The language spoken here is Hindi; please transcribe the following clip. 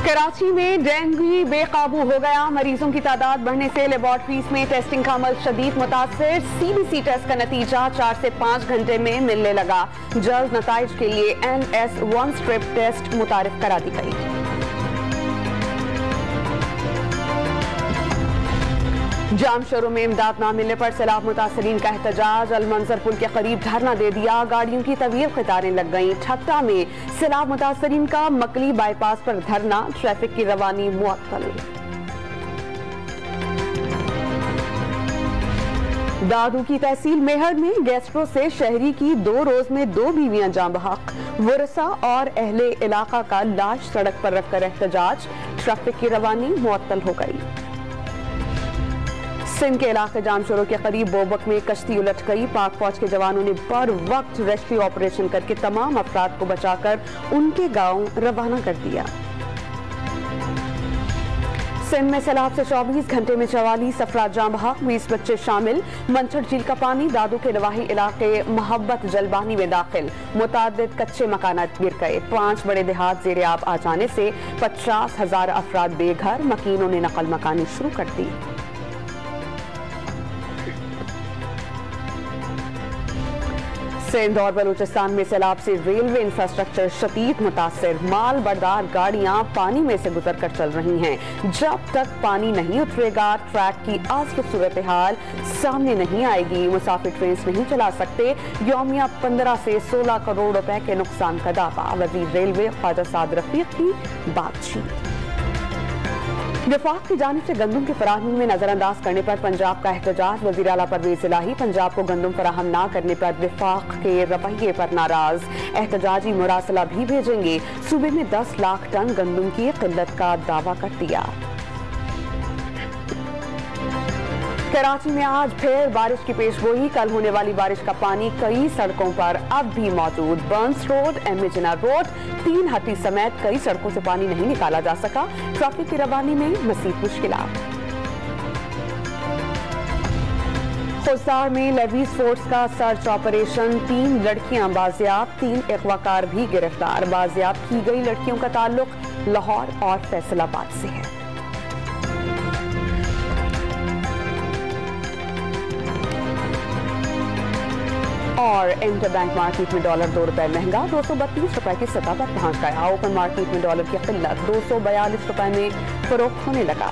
कराची में डेंगू बेकाबू हो गया। मरीजों की तादाद बढ़ने से लेबॉर्ट्रीज में टेस्टिंग का अमल शदीद मुतासिर। CBC टेस्ट का नतीजा 4 से 5 घंटे में मिलने लगा। जल्द नताइज के लिए NS1 स्ट्रिप टेस्ट मुतारिफ करा दी गई। जाम शोरों में इमदाद न मिलने पर सैलाब मुतासरीन का एहतजाज। अलमंजर पुल के करीब धरना दे दिया। गाड़ियों की तवील कतारें लग गईं। ठट्टा में सैलाब मुतासरीन का मकली बाईपास पर धरना। ट्रैफिक की रवानी मुअत्तल। दादू की तहसील मेहर में गैस्ट्रो से शहरी की 2 रोज में 2 बीवियां जाँ बहक। वरसा और अहले इलाका का लाश सड़क पर रखकर एहतजाज। ट्रैफिक की रवानी मुअत्तल हो गई। सिंध के इलाके जामशोरों के करीब बोबक में कश्ती उलट गई। पाक फौज के जवानों ने बर वक्त रेस्क्यू ऑपरेशन करके तमाम अफराद को बचाकर उनके गांव रवाना कर दिया। सिंध में सैलाब से 24 घंटे में 44 अफराद जाँ बहक, 20 बच्चे शामिल। मंचर झील का पानी दादू के नवाही इलाके मोहब्बत जलबानी में दाखिल। मुतादिद कच्चे मकानात गिर गए। 5 बड़े देहात जेर आब आ जाने से 50,000 अफराद बेघर। मकीनों ने नकल मकानी शुरू कर दी। सिंध और बलूचिस्तान में सैलाब से रेलवे इंफ्रास्ट्रक्चर शदीद मुतासिर। माल बरदार गाड़ियां पानी में से गुजर कर चल रही हैं। जब तक पानी नहीं उतरेगा ट्रैक की असली सूरत हाल सामने नहीं आएगी। मुसाफिर ट्रेन नहीं चला सकते। यौमिया 15 से 16 करोड़ रुपए के नुकसान का दावा। वजीर रेलवे ख्वाजा साद रफीक की बातचीत। वफाक की जानिब से गंदम की फराहमी में नजरअंदाज करने पर पंजाब का एहतजाज। वज़ीर आला परवेज इलाही पंजाब को गंदम फराहम न करने पर वफाक के रवैये पर नाराज। एहतजाजी मुरासला भी भेजेंगे। सूबे में 10 लाख टन गंदम की किल्लत का दावा कर दिया। कराची में आज फिर बारिश की पेशगोई। कल होने वाली बारिश का पानी कई सड़कों पर अब भी मौजूद। Burns road, M A. Jinnah road, 3 हट्टी समेत कई सड़कों से पानी नहीं निकाला जा सका। ट्रैफिक की रवानी में मज़ीद मुश्किलात। खुजदार में लेवीज फोर्स का सर्च ऑपरेशन। 3 लड़कियां बाजियाब, 3 अगवाकार भी गिरफ्तार। बाजियाब की गई लड़कियों का ताल्लुक लाहौर और फैसलाबाद से है। और इंटरबैंक मार्केट में डॉलर 2 रुपए महंगा, 232 रुपए की सतह पर पहुंच गया। ओपन मार्केट में डॉलर की किल्लत 242 रुपए में फरोख्त होने लगा।